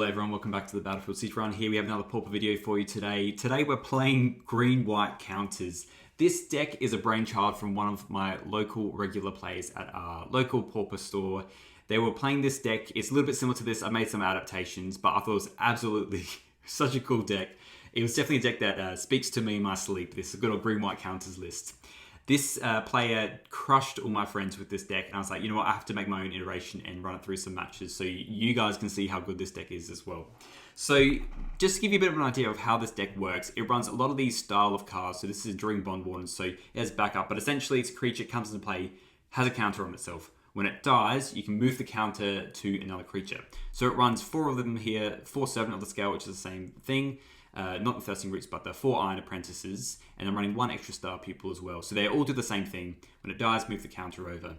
Hello everyone, welcome back to the Battlefield Siege Run. Here we have another Pauper video for you today. Today we're playing green-white counters. This deck is a brainchild from one of my local regular players at our local Pauper store. They were playing this deck. It's a little bit similar to this. I made some adaptations, but I thought it was absolutely such a cool deck. It was definitely a deck that speaks to me in my sleep. This good old green-white counters list. This player crushed all my friends with this deck, and I was like, you know what, I have to make my own iteration and run it through some matches so you guys can see how good this deck is as well. So, just to give you a bit of an idea of how this deck works, it runs a lot of these style of cards. So this is Dream Bond Warden, so it has backup, but essentially it's a creature, comes into play, has a counter on itself. When it dies, you can move the counter to another creature. So it runs 4 of them here, 4 Servant of the Scale, which is the same thing. Not the Thirsting Roots, but the 4 Iron Apprentices, and I'm running 1 extra Star Pupil as well. So they all do the same thing. When it dies, move the counter over.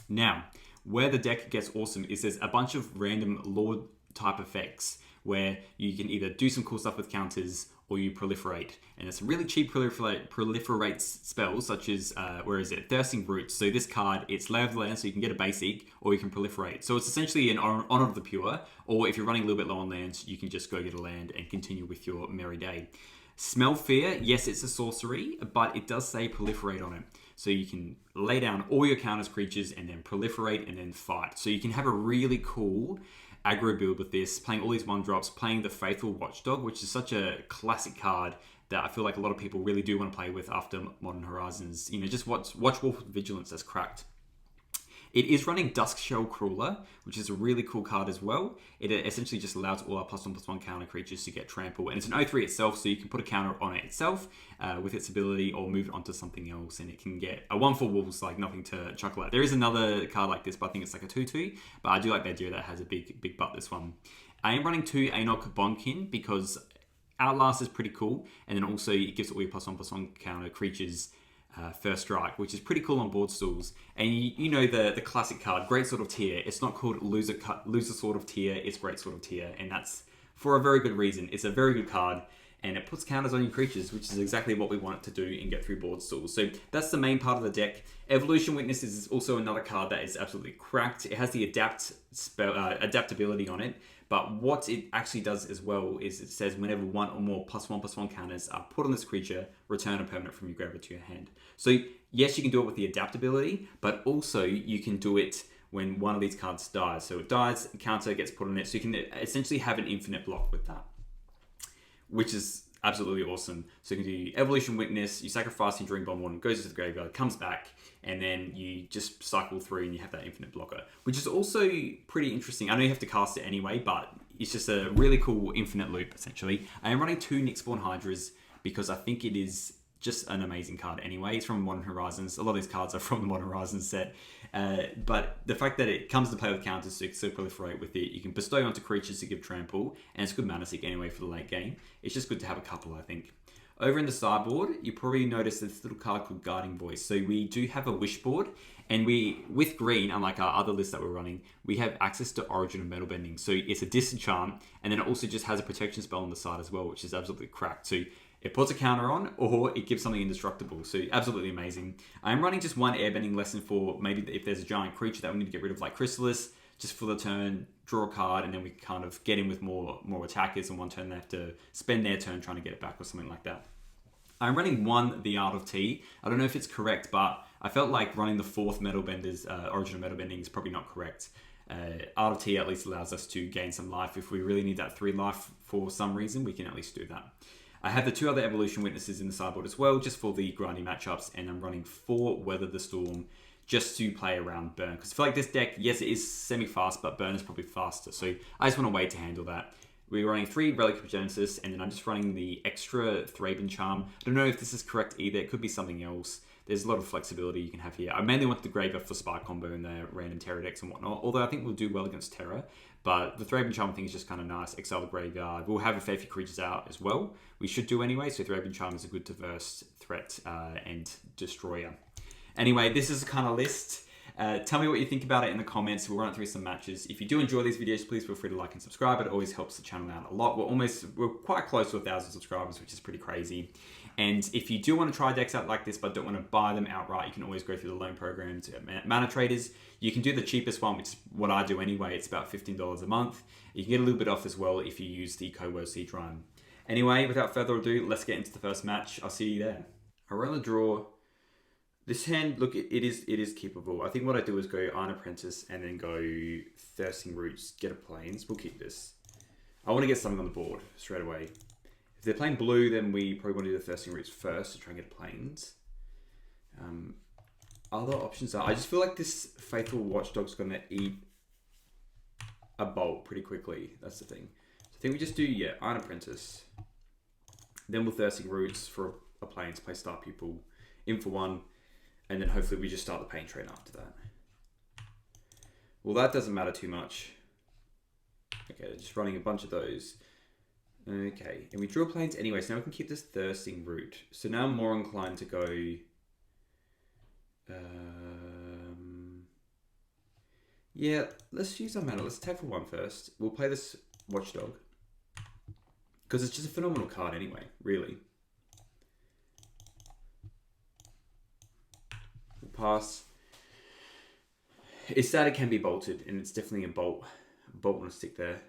Now, where the deck gets awesome is there's a bunch of random Lord type effects where you can either do some cool stuff with counters or you proliferate. And it's really cheap proliferate spells, such as, Thirsting Roots. So this card, it's Lay of the Land, so you can get a basic, or you can proliferate. So it's essentially an Honor of the Pure, or if you're running a little bit low on lands, you can just go get a land and continue with your merry day. Smell Fear, yes, it's a sorcery, but it does say proliferate on it. So you can lay down all your counters creatures and then proliferate and then fight. So you can have a really cool aggro build with this, playing all these 1-drops, playing the Faithful Watchdog, which is such a classic card that I feel like a lot of people really do want to play with after Modern Horizons. You know, just watch Wolf with Vigilance that's cracked. It is running Duskshell Crawler, which is a really cool card as well. It essentially just allows all our +1/+1 counter creatures to get trample. And it's an 0/3 itself, so you can put a counter on it itself with its ability or move it onto something else. And it can get a 1/4 Wolves, like nothing to chuckle at. There is another card like this, but I think it's like a 2/2. But I do like the idea that it has a big butt, this one. I am running 2 Anok Bondkin because Outlast is pretty cool. And then also it gives all your +1/+1 counter creatures First Strike, which is pretty cool on board stools. And you know the classic card, Great Sword of Tyr. It's not called Loser Sword of Tyr, it's Great Sword of Tyr, and that's for a very good reason. It's a very good card, and it puts counters on your creatures, which is exactly what we want it to do and get through board stools. So that's the main part of the deck. Evolution Witness is also another card that is absolutely cracked. It has the adaptability on it, but what it actually does as well is it says whenever 1 or more +1/+1 counters are put on this creature, return a permanent from your graveyard to your hand. So yes, you can do it with the adaptability, but also you can do it when one of these cards dies. So it dies, a counter gets put on it, so you can essentially have an infinite block with that, which is absolutely awesome. So you can do Evolution Witness, you sacrifice your Dream Bomb Warden, goes to the graveyard, comes back, and then you just cycle through and you have that infinite blocker, which is also pretty interesting. I know you have to cast it anyway, but it's just a really cool infinite loop, essentially. I am running 2 Nyxborn Hydras because I think it is just an amazing card anyway. It's from Modern Horizons. A lot of these cards are from the Modern Horizons set. But the fact that it comes to play with counters, so you can still proliferate with it. You can bestow onto creatures to give trample, and it's good mana seek anyway for the late game. It's just good to have a couple, I think. Over in the sideboard, you probably noticed this little card called Guiding Voice. So we do have a wish board, and with green, unlike our other list that we're running, we have access to Origin of Metal Bending. So it's a disenchant, and then it also just has a protection spell on the side as well, which is absolutely cracked. So it puts a counter on, or it gives something indestructible. So absolutely amazing. I'm running just 1 airbending lesson for maybe if there's a giant creature that we need to get rid of, like Chrysalis, just for the turn, draw a card, and then we kind of get in with more attackers, and one turn they have to spend their turn trying to get it back or something like that. I'm running 1 The Art of Tea. I don't know if it's correct, but I felt like running the 4th Metal Bender's Origin of Metal Bending is probably not correct. Art of Tea at least allows us to gain some life. If we really need that 3 life for some reason, we can at least do that. I have the 2 other Evolution Witnesses in the sideboard as well, just for the grindy matchups, and I'm running 4 Weather the Storm just to play around Burn. Because I feel like this deck, yes, it is semi-fast, but Burn is probably faster. So I just want to wait to handle that. We're running 3 Relic of Genesis, and then I'm just running the extra Thraben Charm. I don't know if this is correct either. It could be something else. There's a lot of flexibility you can have here. I mainly want the graveyard for Spike combo and the random Terror decks and whatnot, although I think we'll do well against Terror. But the Thraben Charm thing is just kind of nice. Exile the graveyard. We'll have a fair few creatures out as well. We should do anyway, so Thraben Charm is a good diverse threat and destroyer. Anyway, this is the kind of list. Tell me what you think about it in the comments. We'll run through some matches. If you do enjoy these videos, please feel free to like and subscribe. It always helps the channel out a lot. We're quite close to 1,000 subscribers, which is pretty crazy. And if you do want to try decks out like this but don't want to buy them outright, you can always go through the loan program to Mana Traders. You can do the cheapest one, which is what I do anyway. It's about $15 a month. You can get a little bit off as well if you use the code Siege Run. Anyway, without further ado, let's get into the first match. I'll see you there. I roll a draw. This hand, look, it is keepable. I think what I do is go Iron Apprentice and then go Thirsting Roots, get a Plains. We'll keep this. I want to get something on the board straight away. If they're playing blue, then we probably want to do the Thirsting Roots first to try and get Plains. Other options are, I just feel like this Faithful Watchdog's going to eat a bolt pretty quickly. That's the thing. So I think we just do, yeah, Iron Apprentice. Then we'll Thirsting Roots for a Plains, play Star Pupil, in for one, and then hopefully we just start the Pain Train after that. Well, that doesn't matter too much. Okay, just running a bunch of those. Okay, and we drew Plains anyway, so now we can keep this Thirsting Root. So now I'm more inclined to go... yeah, let's use our mana. Let's attack for one first. We'll play this Watchdog. Because it's just a phenomenal card anyway, really. We'll pass. It's sad it can be bolted, and it's definitely a bolt. Bolt on a stick there.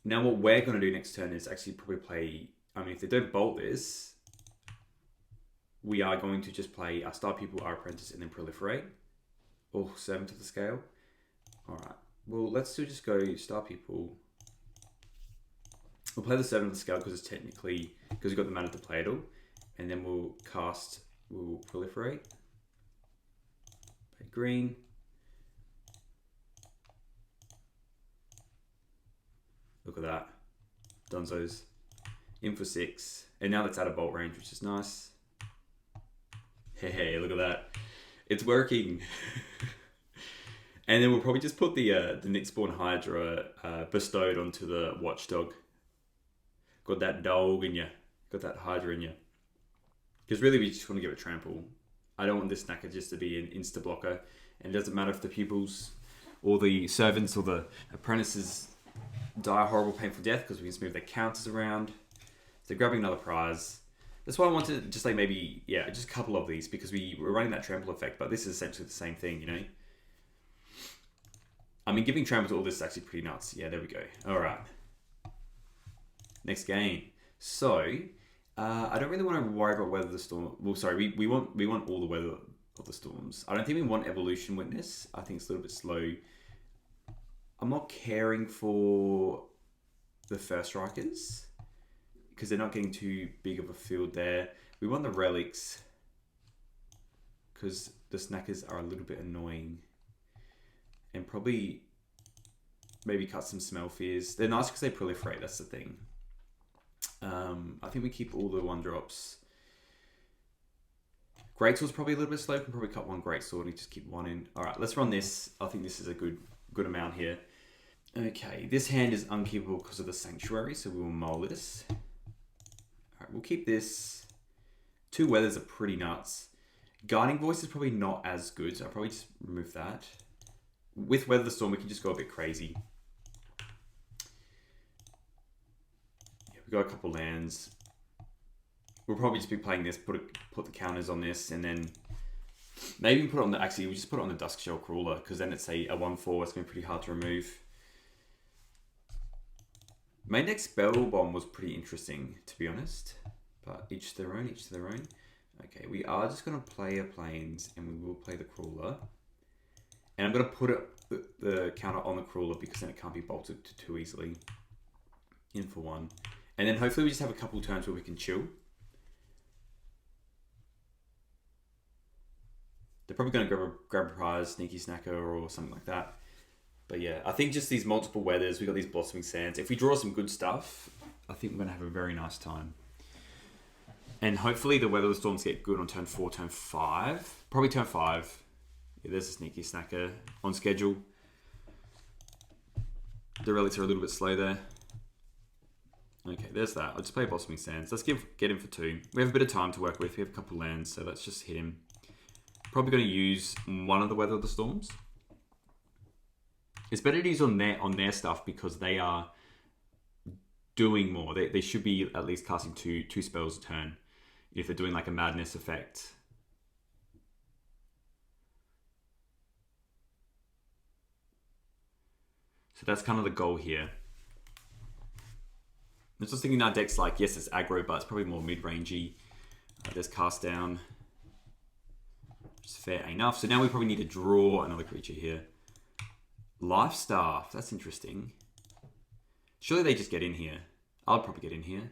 Now what we're going to do next turn is actually probably play... I mean, if they don't bolt this, we are going to just play our Star Pupil, our Apprentice, and then Proliferate. Or 7 to the scale. Alright. Well, let's just go Star Pupil. We'll play the 7 to the scale because it's technically... because we've got the mana to play it all. And then we'll cast... we'll Proliferate. Play green. Look at that. Dunzos. In for 6. And now that's out of bolt range, which is nice. Hey, look at that. It's working. And then we'll probably just put the Nyxborn Hydra bestowed onto the Watchdog. Got that dog in you. Got that Hydra in you. Because really we just want to give it trample. I don't want this Snacker just to be an insta-blocker. And it doesn't matter if the pupils or the servants or the apprentices die a horrible, painful death because we can move their counters around. So grabbing another prize. That's why I wanted to just like maybe, yeah, just a couple of these because we were running that trample effect, but this is essentially the same thing, you know? I mean, giving trample to all this is actually pretty nuts. Yeah, there we go. All right. Next game. So, I don't really want to worry about Weather the Storm. Well, sorry, we want all the Weather of the Storms. I don't think we want Evolution Witness. I think it's a little bit slow. I'm not caring for the First Strikers because they're not getting too big of a field there. We want the Relics because the Snackers are a little bit annoying. And probably maybe cut some Smell Fears. They're nice because they proliferate, that's the thing. I think we keep all the 1-drops. Greatsword's probably a little bit slow. We can probably cut one Greatsword and just keep one in. Alright, let's run this. I think this is a good amount here. Okay, this hand is unkeepable because of the Sanctuary, so we will mull this. Alright, we'll keep this. 2 Weathers are pretty nuts. Guiding Voice is probably not as good, so I'll probably just remove that. With Weather the Storm, we can just go a bit crazy. Yeah, we got a couple lands. We'll probably just be playing this, put the counters on this, and then maybe we put it on the, actually, we just put it on the Duskshell Crawler, because then it's a 1/4, it's going to be pretty hard to remove. My next Spell Bomb was pretty interesting, to be honest. But each to their own, each to their own. Okay, we are just going to play a Plains, and we will play the Crawler. And I'm going to put the counter on the Crawler, because then it can't be bolted too easily. In for 1. And then hopefully we just have a couple turns where we can chill. They're probably going to grab a prize, Sneaky Snacker, or something like that. But yeah, I think just these multiple weathers, we got these Blossoming Sands. If we draw some good stuff, I think we're going to have a very nice time. And hopefully the Weather of the Storms get good on turn 4, turn 5. Probably turn 5. Yeah, there's a Sneaky Snacker on schedule. The Relics are a little bit slow there. Okay, there's that. I'll just play Blossoming Sands. Let's get him for 2. We have a bit of time to work with. We have a couple lands, so let's just hit him. Probably going to use one of the Weather of the Storms. It's better to use on their stuff because they are doing more. They should be at least casting two spells a turn if they're doing like a Madness effect. So that's kind of the goal here. I was just thinking our deck's like, yes, it's aggro, but it's probably more mid-rangey. There's Cast Down. Which is fair enough. So now we probably need to draw another creature here. Life Staff. That's interesting. Surely they just get in here. I'll probably get in here.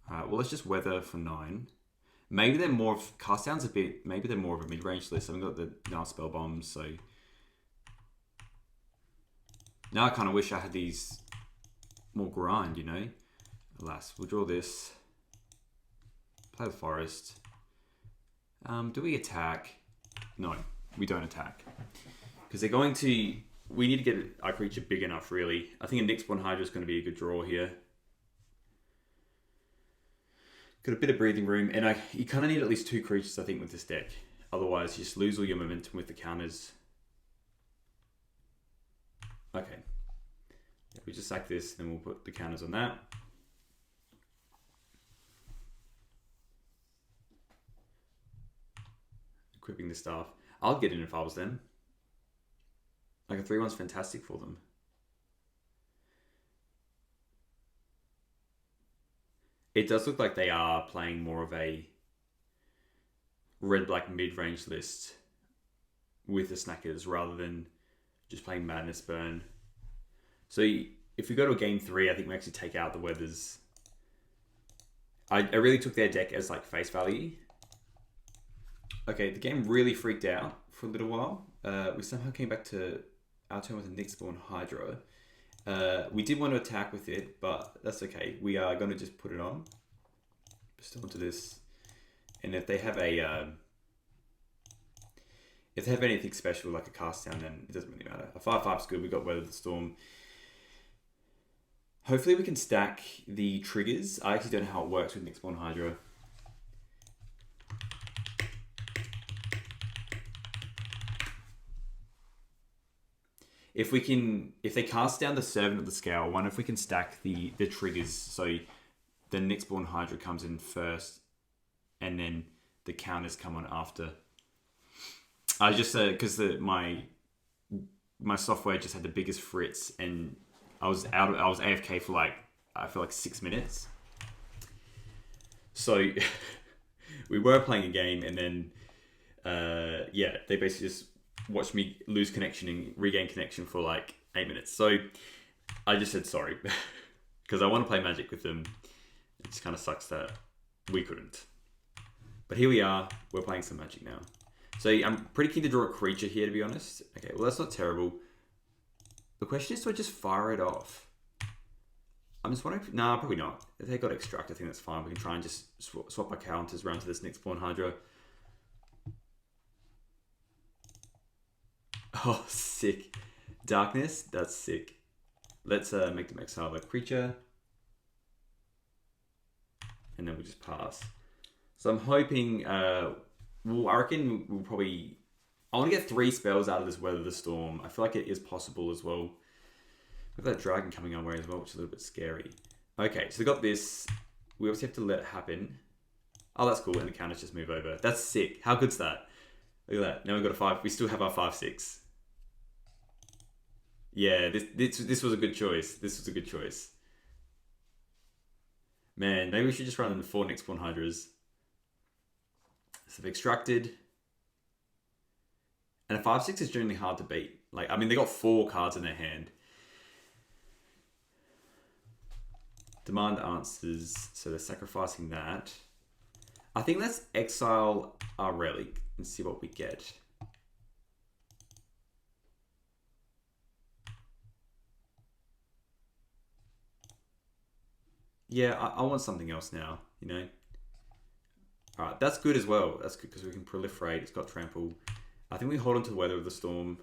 Alright, well, let's just Weather for 9. Maybe they're more of... Cast Down's a bit... Maybe they're more of a mid-range list. I haven't got the now Spell Bombs, so... Now I kind of wish I had these more grind, you know? Alas, we'll draw this. Play the Forest. Do we attack? No, we don't attack. Because they're going to... We need to get our creature big enough, really. I think a Nyx-Born Hydra is going to be a good draw here. Got a bit of breathing room. And you kind of need at least 2 creatures, I think, with this deck. Otherwise, you just lose all your momentum with the counters. Okay. If we just sack this, then we'll put the counters on that. Equipping the staff. I'll get in if I was them. Like a 3/1's fantastic for them. It does look like they are playing more of a red-black mid-range list with the snackers rather than just playing Madness Burn. So if we go to a game 3, I think we actually take out the Weathers. I really took their deck as like face value. Okay, the game really freaked out for a little while. We somehow came back to our turn with a Nyx-Born Hydra. We did want to attack with it, but that's okay. We are going to just put it on. Just onto this. And if they have a... if they have anything special like a Cast Down, then it doesn't really matter. A 5/5 is good. We've got Weather the Storm. Hopefully we can stack the triggers. I actually don't know how it works with Nyx-Born Hydra. If they cast down the Servant of the Scale, I wonder if we can stack the triggers so the Nyx-Born Hydra comes in first and then the counters come on after. I just because my software just had the biggest fritz and I was AFK for like I feel like 6 minutes. So we were playing a game and then yeah, they basically just watched me lose connection and regain connection for like 8 minutes. So I just said sorry because I want to play Magic with them. It just kind of sucks that we couldn't. But here we are. We're playing some Magic now. So I'm pretty keen to draw a creature here, to be honest. Okay, well, that's not terrible. The question is, do I just fire it off? I'm just wondering if... Nah, probably not. If they got Extract, I think that's fine. We can try and just swap our counters around to this Nyx-Born Hydra. Oh, sick. Darkness? That's sick. Let's make them exile a creature. And then we'll just pass. So I'm hoping... well, I reckon we'll probably... I want to get 3 spells out of this Weather the Storm. I feel like it is possible as well. We've got that dragon coming our way as well, which is a little bit scary. Okay, so we got this. We obviously have to let it happen. Oh, that's cool. And the counters just move over. That's sick. How good's that? Look at that. Now we've got a 5. We still have our 5/6. Yeah, this was a good choice. This was a good choice. Man, maybe we should just run in 4 Nyx-Born Hydras. So they've extracted. And a 5/6 is generally hard to beat. Like, I mean, they got 4 cards in their hand. Demand answers, so they're sacrificing that. I think let's exile our relic and see what we get. Yeah, I want something else now, you know? Alright, that's good as well. That's good because we can proliferate. It's got trample. I think we hold on to the Weather of the Storm.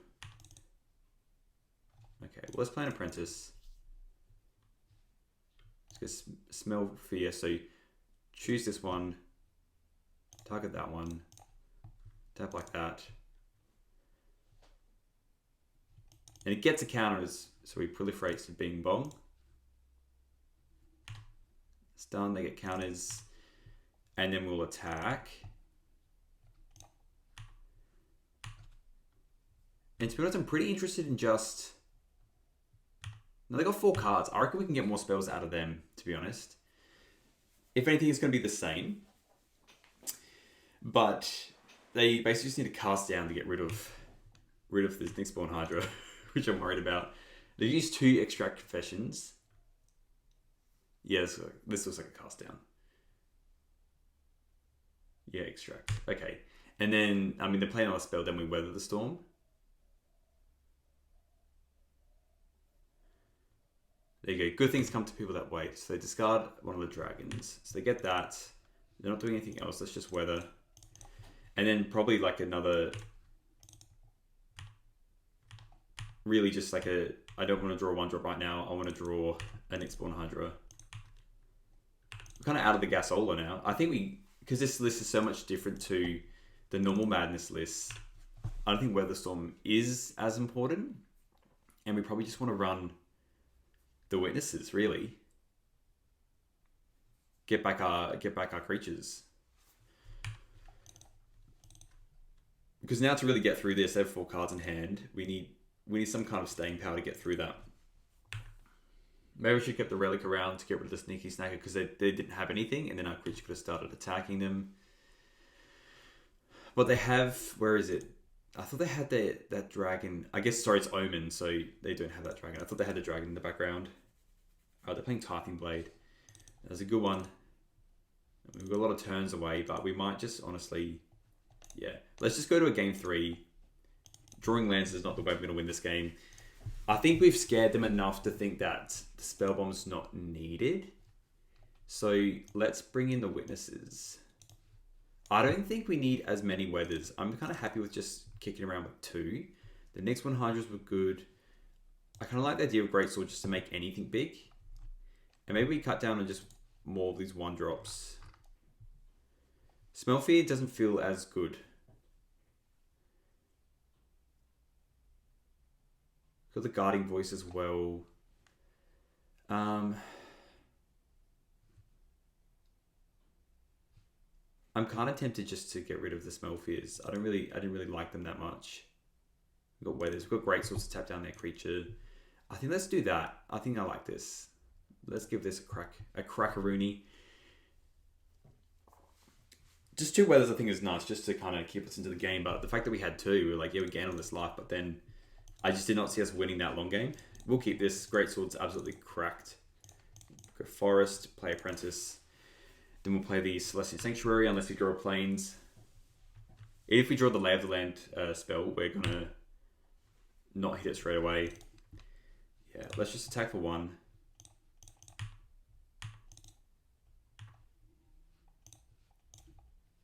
Okay, well, let's play an Apprentice. Just smell fear. So choose this one, target that one, tap like that. And it gets a counter, so he proliferates to Bing Bong. It's done, they get counters, and then we'll attack. And to be honest, I'm pretty interested in just... Now, they got 4 cards. I reckon we can get more spells out of them, to be honest. If anything, it's going to be the same. But they basically just need to cast down to get rid of this Nyxborn Hydra, which I'm worried about. They use 2 Extract Confessions. Yeah, this looks like a cast down. Yeah, Extract. Okay. And then, I mean, they're playing another spell, then we Weather the Storm. There you go. Good things come to people that wait. So they discard one of the dragons. So they get that. They're not doing anything else. Let's just Weather. And then probably like another... Really just like a... I don't want to draw 1-drop right now. I want to draw a Nyxborn Hydra. We're kind of out of the Gasola now. I think we... Because this list is so much different to the normal Madness list, I don't think Weatherstorm is as important. And we probably just want to run the Witnesses, really. Get back our creatures. Because now to really get through this, they have 4 cards in hand. We need some kind of staying power to get through that. Maybe we should keep the Relic around to get rid of the Sneaky Snacker because they didn't have anything, and then our creature could have started attacking them. But they have... Where is it? I thought they had that dragon. I guess, sorry, it's Omen, so they don't have that dragon. I thought they had the dragon in the background. They're playing Tithing Blade. That's a good one. We've got a lot of turns away, but we might just honestly... Yeah. Let's just go to a game 3. Drawing lands is not the way we're going to win this game. I think we've scared them enough to think that the Spell Bomb's not needed. So let's bring in the Witnesses. I don't think we need as many Weathers. I'm kind of happy with just kicking around with 2. The next one, Hydras, were good. I kind of like the idea of Greatsword just to make anything big. And maybe we cut down on just more of these 1-drops. Smell Fear doesn't feel as good. Got the Guarding Voice as well. I'm kind of tempted just to get rid of the Smell Fears. I didn't really like them that much. We've got Weathers. We've got Greatswords to tap down their creature. I think let's do that. I think I like this. Let's give this a crackaroony. Just 2 Weathers I think is nice, just to kind of keep us into the game. But the fact that we had 2, we were like, yeah, we gained all this life, but then I just did not see us winning that long game. We'll keep this. Greatsword's absolutely cracked. Go Forest, play Apprentice. Then we'll play the Selesnya Sanctuary, unless we draw Plains. If we draw the Lay of the Land spell, we're going to not hit it straight away. Yeah, let's just attack for 1.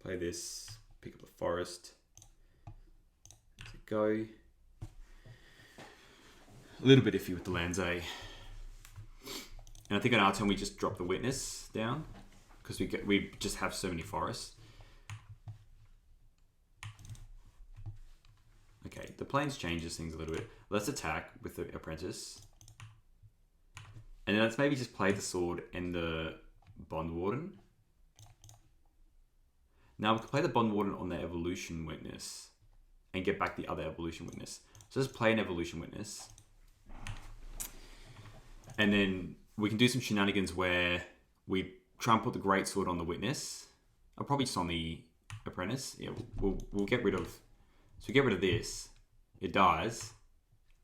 Play this, pick up the Forest. Let it go. A little bit iffy with the lands, eh? And I think on our turn we just drop the Witness down because we just have so many forests. Okay, the Plains changes things a little bit. Let's attack with the Apprentice. And then let's maybe just play the Sword and the Bond Warden. Now we can play the Bond Warden on the Evolution Witness and get back the other Evolution Witness. So let's play an Evolution Witness. And then we can do some shenanigans where we try and put the Greatsword on the Witness. Or probably just on the Apprentice. Yeah, we'll get rid of... So we get rid of this. It dies.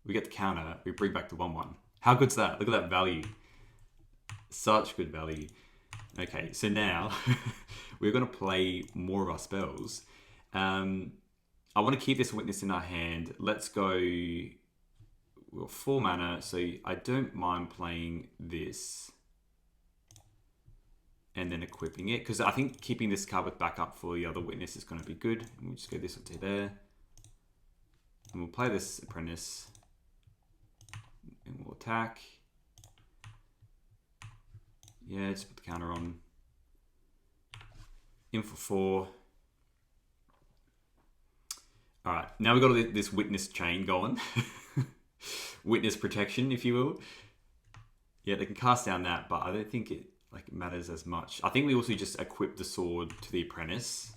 We get the counter. We bring back the 1/1. How good's that? Look at that value. Such good value. Okay, so now we're going to play more of our spells. I want to keep this Witness in our hand. Let's go... Well, 4 mana, so I don't mind playing this and then equipping it, because I think keeping this card with backup for the other Witness is going to be good. And we'll just go this to there. And we'll play this Apprentice. And we'll attack. Yeah, just put the counter on. In for 4. All right, now we've got this witness chain going. Witness protection, if you will. Yeah, they can cast down that, but I don't think it matters as much. I think we also just equip the sword to the apprentice.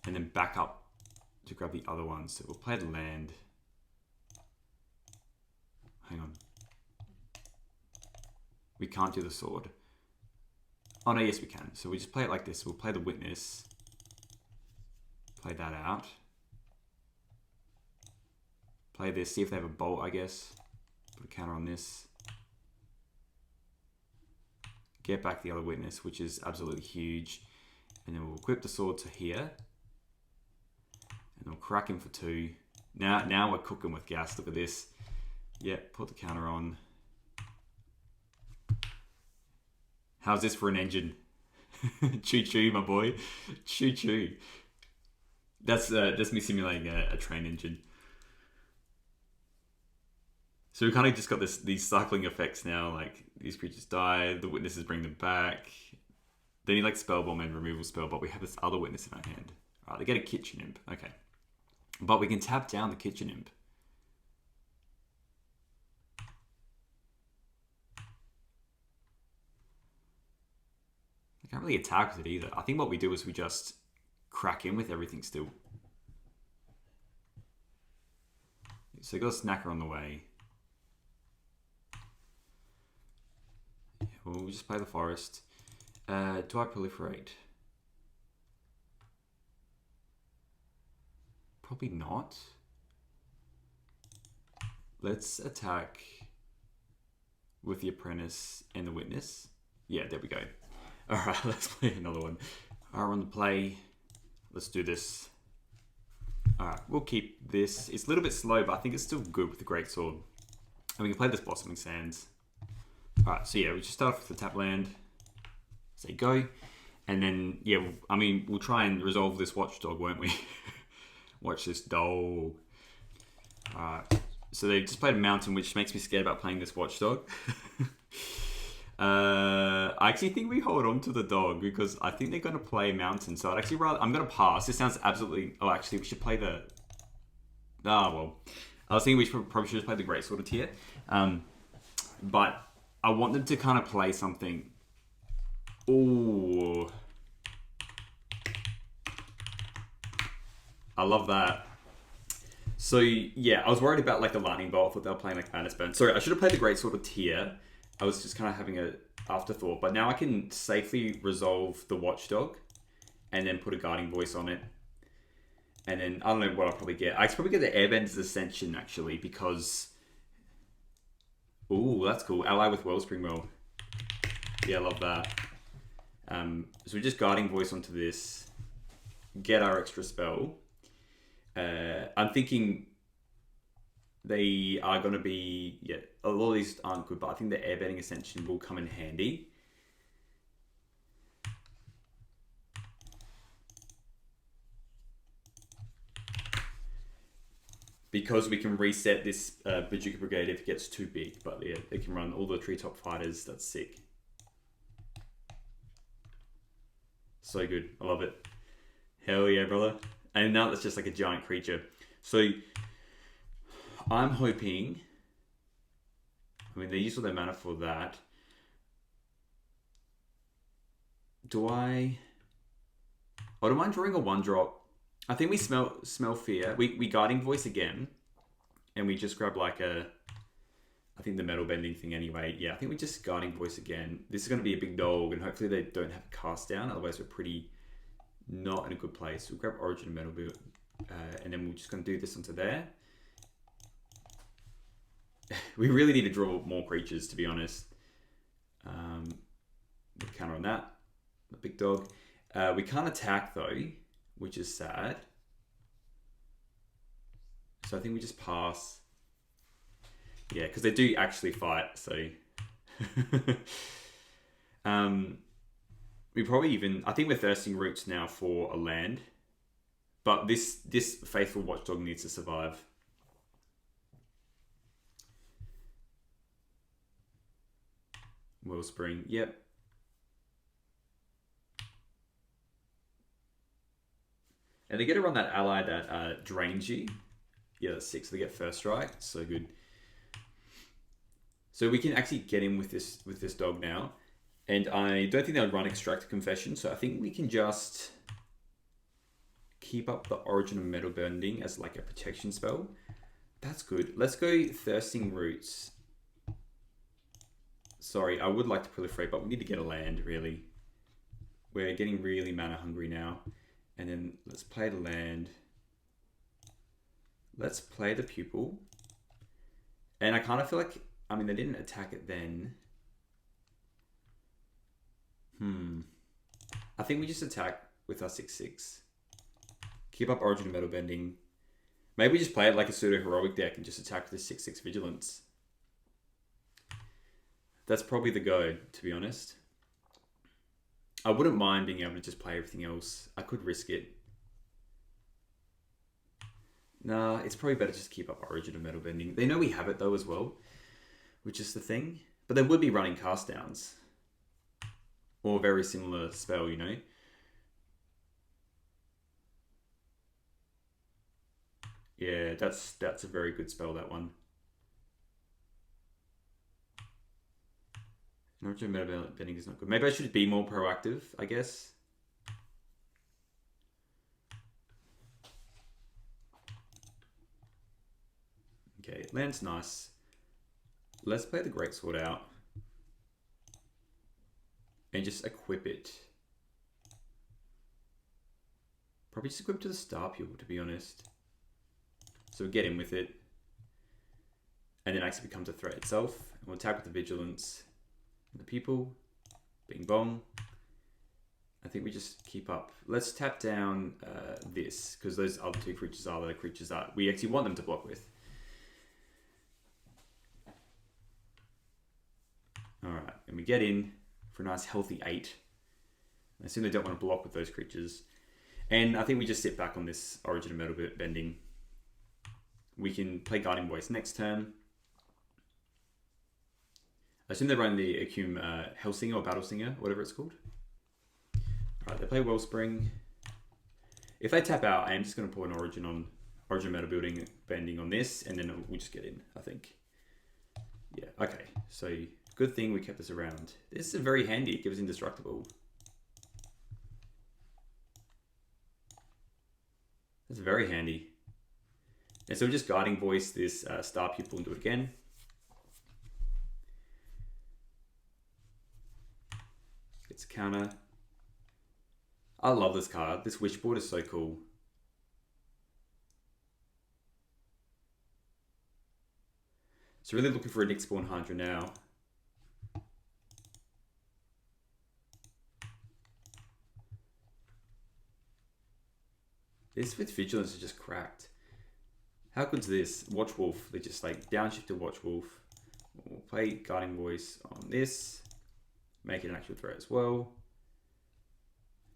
And then back up to grab the other one. So we'll play the land. Hang on. We can't do the sword. Oh no, yes we can. So we just play it like this. We'll play the witness. Play that out. Play this, see if they have a bolt, I guess. Put a counter on this. Get back the other witness, which is absolutely huge. And then we'll equip the sword to here. And we'll crack him for 2. Now we're cooking with gas. Look at this. Yeah, put the counter on. How's this for an engine? Choo-choo, my boy. Choo-choo. That's me simulating a train engine. So we kind of just got these cycling effects now. Like, these creatures die, the witnesses bring them back. They need like Spellbomb and removal spell, but we have this other witness in our hand. Alright, they get a kitchen imp. Okay. But we can tap down the kitchen imp. I can't really attack with it either. I think what we do is we just crack in with everything still. So we got a snacker on the way. Yeah, well, we'll just play the forest. Do I proliferate? Probably not. Let's attack with the apprentice and the witness. Yeah, there we go. Alright, let's play another one. Alright, we're on the play. Let's do this. Alright, we'll keep this. It's a little bit slow, but I think it's still good with the greatsword. And we can play this Blossoming Sands. Alright, so yeah, we just start off with the tap land. Say go. And then, yeah, I mean, we'll try and resolve this watchdog, won't we? Watch this dog. Alright, so they just played a mountain, which makes me scared about playing this watchdog. I actually think we hold on to the dog because I think they're going to play mountain. So I'd actually rather, I'm going to pass. This sounds absolutely, oh, actually we should play the, well, I was thinking we probably should just play the greatsword of tier. But I want them to kind of play something. Ooh. I love that. So yeah, I was worried about like the lightning bolt. I thought they were playing like Madness Burn. Sorry, I should have played the greatsword of tier. I was just kind of having an afterthought, but now I can safely resolve the watchdog and then put a guarding voice on it. And then I don't know what I'll probably get. I probably get the Airbender's Ascension actually because, ooh, that's cool. Ally with Wellspring Well. Yeah, I love that. So we just guarding voice onto this, get our extra spell. I'm thinking they are going to be, yeah, a lot of these aren't good, but I think the Airbending Ascension will come in handy. Because we can reset this Bajuka Brigade if it gets too big, but yeah, they can run all the treetop fighters. That's sick. So good. I love it. Hell yeah, brother. And now that's just like a giant creature. So I'm hoping, I mean, they use all their mana for that. I don't mind drawing a 1-drop. I think we smell fear. We guarding voice again, and we just grab like a, I think the metal bending thing anyway. Yeah, I think we just guarding voice again. This is going to be a big dog, and hopefully they don't have a cast down. Otherwise, we're pretty not in a good place. We'll grab Origin and Metal Boot, and then we're just going to do this onto there. We really need to draw more creatures, to be honest. We'll counter on that. The big dog. We can't attack though, which is sad. So I think we just pass. Yeah, because they do actually fight, so we probably even, I think we're thirsting roots now for a land. But this faithful watchdog needs to survive. Wellspring, yep. And they get to run that ally that drains you. Yeah, that's 6. They get first strike. So good. So we can actually get in with this dog now. And I don't think they would run Extract Confession. So I think we can just keep up the Origin of Metal Bending as like a protection spell. That's good. Let's go Thirsting Roots. Sorry, I would like to proliferate, but we need to get a land, really. We're getting really mana hungry now. And then let's play the land. Let's play the Pupil. And I kind of feel like, I mean, they didn't attack it then. I think we just attack with our 6/6. Keep up Origin Metal Bending. Maybe we just play it like a pseudo-heroic deck and just attack with the 6/6 Vigilance. That's probably the go, to be honest. I wouldn't mind being able to just play everything else. I could risk it. Nah, it's probably better just keep up Origin of Metal Bending. They know we have it though as well, which is the thing. But they would be running cast downs. Or a very similar spell, you know? Yeah, that's a very good spell, that one. Origin Metal Bending is not good. Maybe I should be more proactive, I guess. Okay, land's nice. Let's play the Greatsword out. And just equip it. Probably just equip to the Star Pupil, to be honest. So we get in with it. And then actually becomes a threat itself. And we'll attack with the Vigilance and the Pupil. Bing bong. I think we just keep up. Let's tap down this, because those other 2 creatures are the creatures that we actually want them to block with. Alright, and we get in for a nice healthy 8. I assume they don't want to block with those creatures. And I think we just sit back on this Origin of Metal Bending. We can play Guardian Voice next turn. I assume they're running the Acume Hellsinger or Battlesinger, whatever it's called. Alright, they play Wellspring. If they tap out, I'm just going to put an Origin Metal Bending on this, and then we'll just get in, I think. Yeah, okay. So, good thing we kept this around. This is very handy. It gives us Indestructible. That's very handy. And so we're just Guiding Voice this Star Pupil and do it again. It's a counter. I love this card. This Wishboard is so cool. So really looking for a Nick Spawn Hydra now. This with Vigilance is just cracked. How good's this? Watchwolf. They just like downshift to Watchwolf. We'll play Guiding Voice on this. Make it an actual threat as well.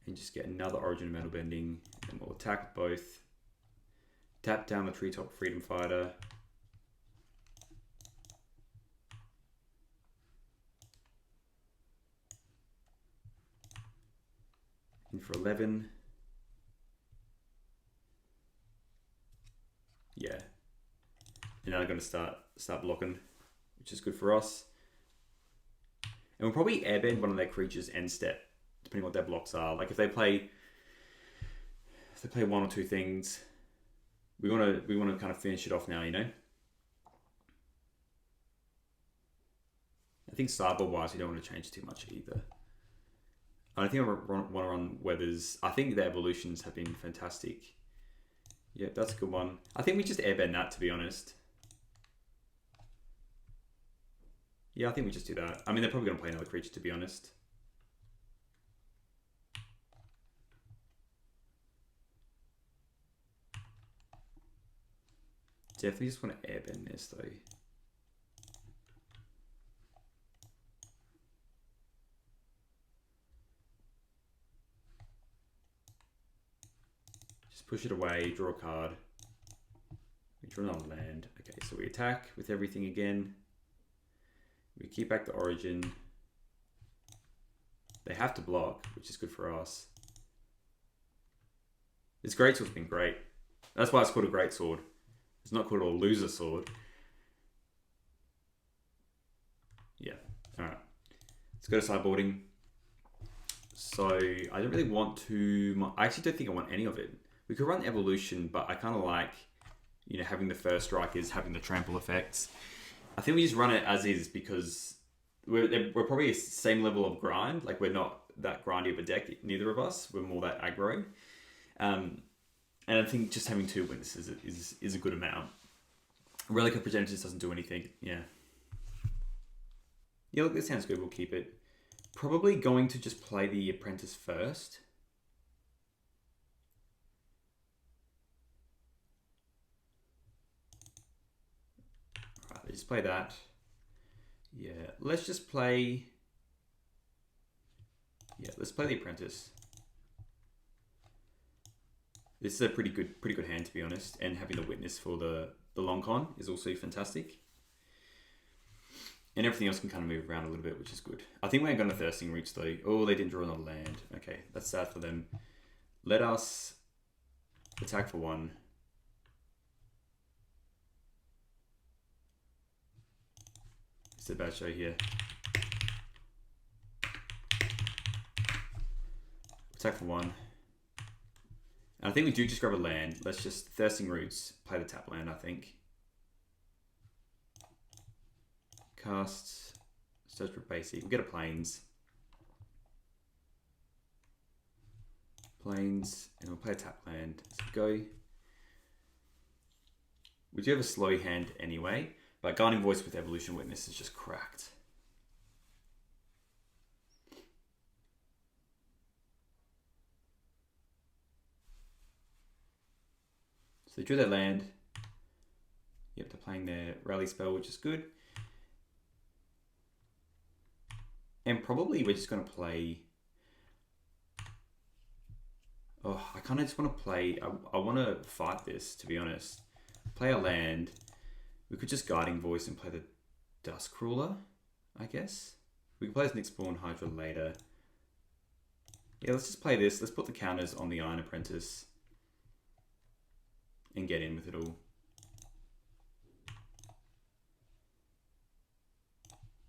And just get another Origin of Metal Bending. And we'll attack both. Tap down the Treetop Freedom Fighter. In for 11. Yeah. And now they're going to start blocking, which is good for us. And we'll probably airbend one of their creatures end step, depending on what their blocks are. Like if they play 1 or 2 things, we want to kind of finish it off now, you know. I think sideboard wise, we don't want to change too much either. I don't think I want to run Weathers. I think the evolutions have been fantastic. Yeah, that's a good one. I think we just airbend that, to be honest. Yeah, I think we just do that. I mean, they're probably going to play another creature, to be honest. Definitely just want to airbend this, though. Push it away, draw a card. We draw another land. Okay, so we attack with everything again. We keep back the Origin. They have to block, which is good for us. This greatsword's been great. That's why it's called a greatsword. It's not called a loser sword. Yeah, alright. Let's go to sideboarding. So, I don't really want to... I actually don't think I want any of it. We could run evolution, but I kind of like, you know, having the first strikers, having the trample effects. I think we just run it as is because we're probably the same level of grind. Like, we're not that grindy of a deck, neither of us. We're more that aggro. And I think just having 2 witnesses is a good amount. Relic of Progenitor just doesn't do anything. Yeah. Yeah, look, this sounds good. We'll keep it. Probably going to just play the Apprentice first. Alright, let's just play that. Yeah, let's just play... Yeah, let's play the Apprentice. This is a pretty good hand, to be honest, and having the witness for the long con is also fantastic. And everything else can kind of move around a little bit, which is good. I think we're going to Thirsting Roots though. Oh, they didn't draw another land. Okay, that's sad for them. Let us attack for 1. It's a bad show here. Attack for 1. And I think we do just grab a land. Let's just Thirsting Roots, play the tap land, I think. Cast, search for basic. We'll get a Plains. Plains, and we'll play a tap land. Let's go. We do have a slow hand anyway, but Guiding Voice with Evolution Witness is just cracked. So they drew their land. Yep, they're playing their rally spell, which is good. And probably we're just going to play... Oh, I kind of just want to play... I want to fight this, to be honest. Play a land. We could just Guiding Voice and play the Dusk Crawler, I guess. We can play this Nyxborn Hydra later. Yeah, let's just play this. Let's put the counters on the Iron Apprentice. And get in with it all.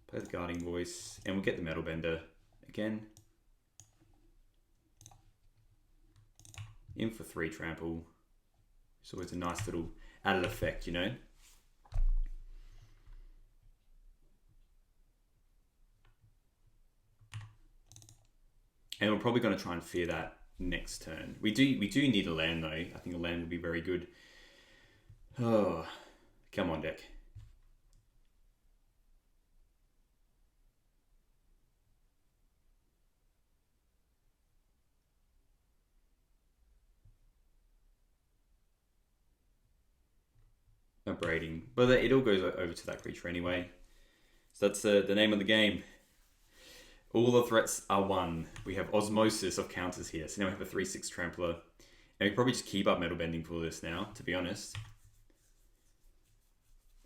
Play the Guiding Voice, and we'll get the Metal Bender again. In for 3 trample. It's always a nice little added effect, you know. And we're probably going to try and fear that next turn. We do need a land though. I think a land would be very good. Oh, come on, deck. Braiding, but it all goes over to that creature anyway. So that's the name of the game. All the threats are won. We have Osmosis of counters here. So now we have a 3/6 Trampler. And we probably just keep up Metal Bending for this now, to be honest.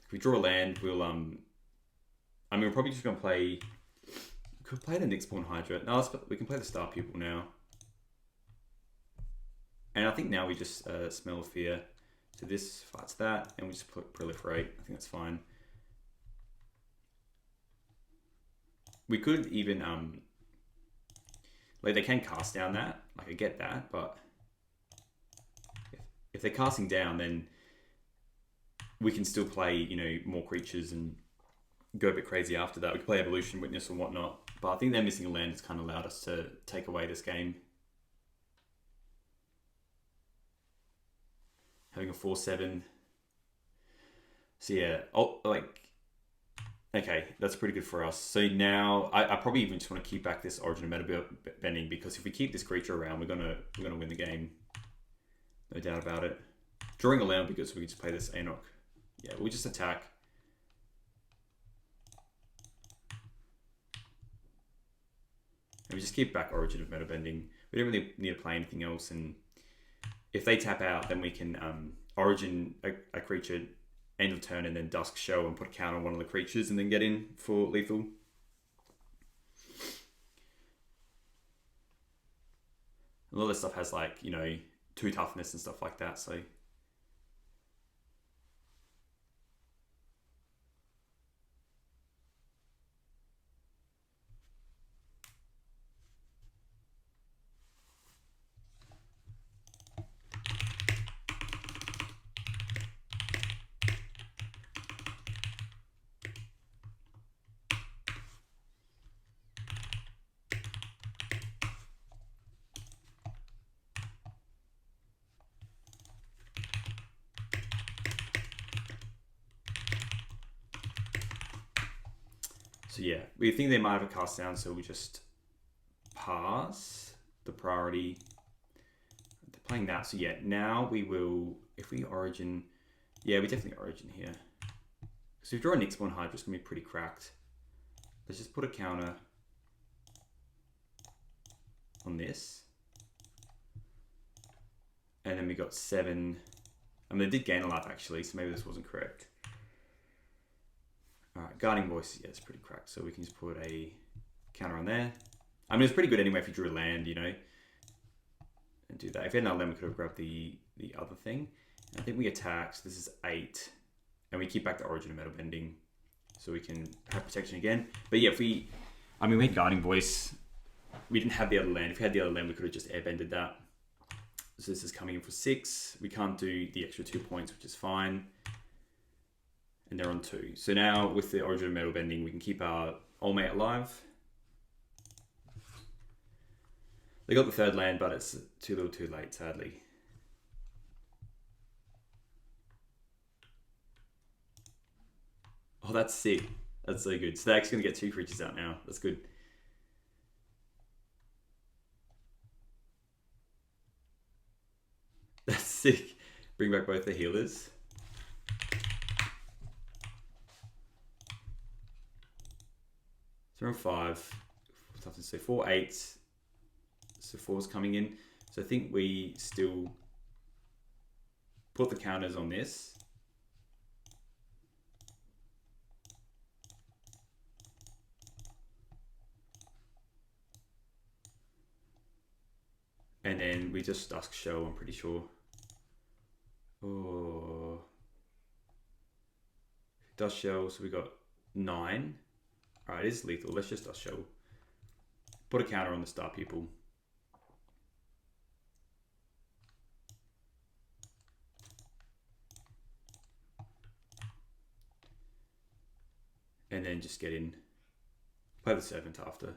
If we draw a land, we'll I mean, we're probably just gonna play. We could play the Nyxborn Hydra. No, we can play the Star Pupil now. And I think now we just Smell of Fear. So this fights that, and we just put Proliferate. I think that's fine. We could even, like they can cast down that. Like I get that, but if they're casting down, then we can still play, you know, more creatures and go a bit crazy after that. We can play Evolution Witness and whatnot. But I think they're missing a land has kind of allowed us to take away this game. Having a 4/7. So yeah, okay, that's pretty good for us. So now I probably even just want to keep back this Origin of Meta Bending, because if we keep this creature around, we're gonna win the game. No doubt about it. Drawing a land because we can just play this Enoch. Yeah, we just attack. And we just keep back Origin of Meta Bending. We don't really need to play anything else, and if they tap out, then we can Origin a creature end of turn and then Dusk Show and put a counter on one of the creatures and then get in for lethal. A lot of this stuff has like, you know, 2 toughness and stuff like that, so. So yeah, we think they might have a cast down, so we just pass the priority. They're playing that, so yeah, now we will, if we origin, yeah, we definitely origin here. So if we draw a Nyx-Born Hydra, it's going to be pretty cracked. Let's just put a counter on this. And then we got 7. I mean, they did gain a life actually, so maybe this wasn't correct. Alright, Guarding Voice, yeah, it's pretty cracked. So we can just put a counter on there. I mean, it's pretty good anyway if you drew a land, you know. And do that. If we had another land, we could have grabbed the other thing. And I think we attack, so this is 8. And we keep back the Origin of Metal Bending. So we can have protection again. But yeah, if we... I mean, we had Guarding Voice. We didn't have the other land. If we had the other land, we could have just airbended that. So this is coming in for 6. We can't do the extra 2 points, which is fine. And they're on 2. So now with the Origin of Metal Bending, we can keep our Old Mate alive. They got the 3rd land, but it's too little too late, sadly. Oh, that's sick. That's so good. So they're actually going to get 2 creatures out now. That's good. That's sick. Bring back both the healers. So we're on 5. So 4 8s. So 4's coming in. So I think we still put the counters on this. And then we just Dusk Shell, I'm pretty sure. Oh. Dusk Shell, so we got 9. Alright, it is lethal. Let's just Dusk Shell. Put a counter on the Star People. And then just get in. Play the Servant after.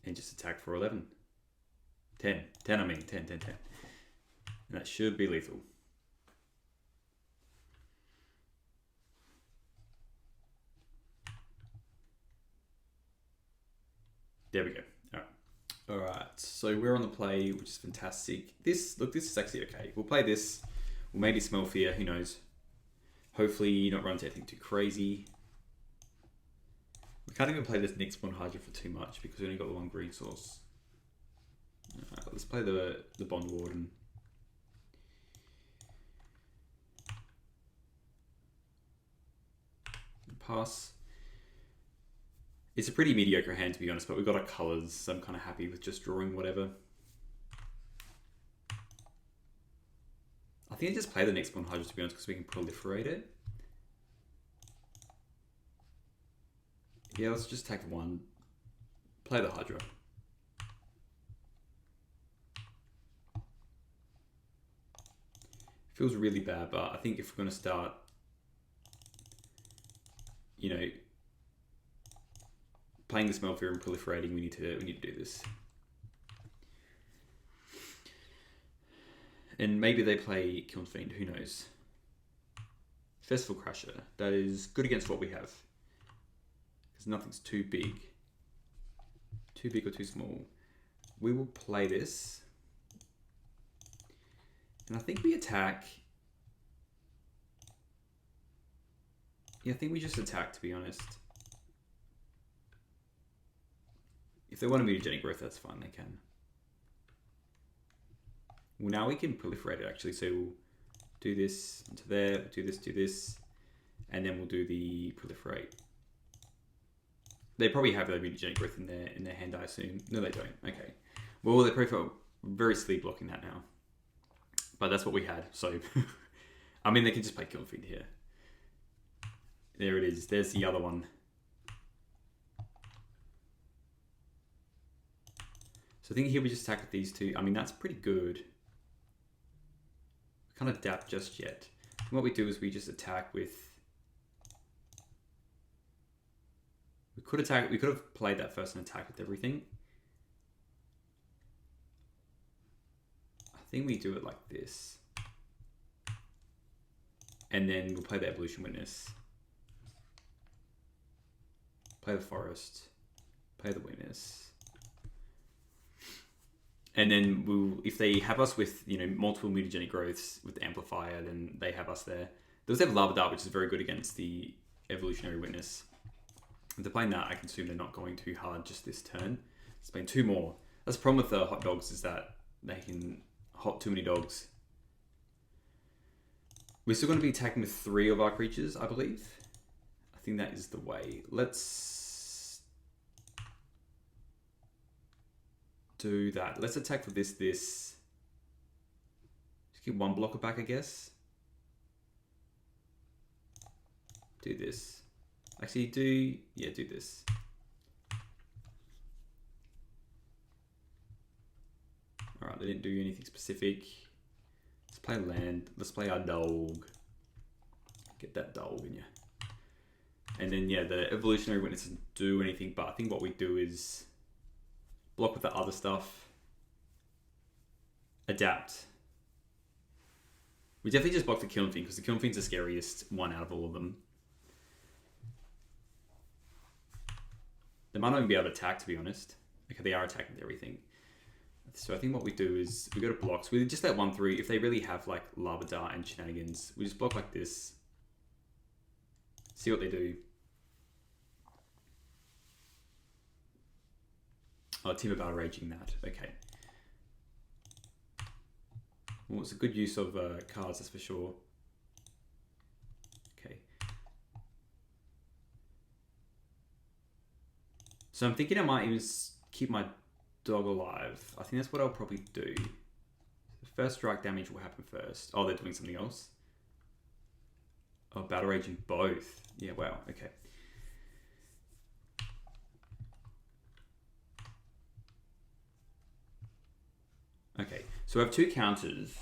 And just attack for 11. 10. 10, I mean. 10, 10, 10. And that should be lethal. There we go. All right. So we're on the play, which is fantastic. This is actually okay. We'll play this. We'll maybe Smell Fear. Who knows? Hopefully not run into anything too crazy. We can't even play this Nyx-Born Hydra for too much because we only got the 1 green source. Alright, let's play the Bond Warden. Pass. It's a pretty mediocre hand to be honest, but we've got our colours, so I'm kind of happy with just drawing whatever. I think I just play the Nyx-Born Hydra to be honest because we can proliferate it. Yeah, let's just take 1. Play the Hydra. Feels really bad, but I think if we're going to start, you know, playing the Smell Fear and proliferating, we need to do this. And maybe they play Kiln Fiend, who knows? Festival Crusher, that is good against what we have. Because nothing's too big. Too big or too small. We will play this. And I think we attack. Yeah, I think we just attack, to be honest. If they want to mutagenic growth, that's fine, they can. Well, now we can proliferate it actually. So we'll do this into there, do this, and then we'll do the proliferate. They probably have their mutagenic growth in their hand, I assume. No, they don't. Okay. Well, they're probably very sleep blocking that now. But that's what we had. So, I mean, they can just play Kiln Fiend here. There it is. There's the other one. So I think here we just attack with these two. I mean, that's pretty good. We can't adapt just yet. And what we do is we just attack with... We could have played that first and attack with everything. I think we do it like this. And then we'll play the Evolution Witness. Play the Forest. Play the Witness. And then if they have us with, you know, multiple mutagenic growths with the Amplifier, then they have us there. They also have Lava Dart, which is very good against the Evolutionary Witness. If they're playing that, I can assume they're not going too hard just this turn. It's playing two more. That's the problem with the hot dogs, is that they can hot too many dogs. We're still going to be attacking with 3 of our creatures, I believe. I think that is the way. Let's do that. Let's attack for this. Just get 1 blocker back, I guess. Do this. Actually, do this. Alright, they didn't do anything specific. Let's play land. Let's play our dog. Get that dog in you. And then, yeah, the Evolutionary Witness doesn't do anything, but I think what we do is block with the other stuff. Adapt. We definitely just block the Kiln Fiend, because the Kiln Fiend's the scariest one out of all of them. They might not even be able to attack, to be honest. Okay, they are attacking everything. So I think what we do is we go to blocks. We just let 1 through. If they really have like Lava Dart and shenanigans, we just block like this. See what they do. Oh, Team of Battle Raging that. Okay. Well, it's a good use of cards, that's for sure. Okay. So I'm thinking I might even keep my dog alive. I think that's what I'll probably do. The first strike damage will happen first. Oh, they're doing something else. Oh, Battle Raging both. Yeah, wow, okay. Okay, so we have 2 counters.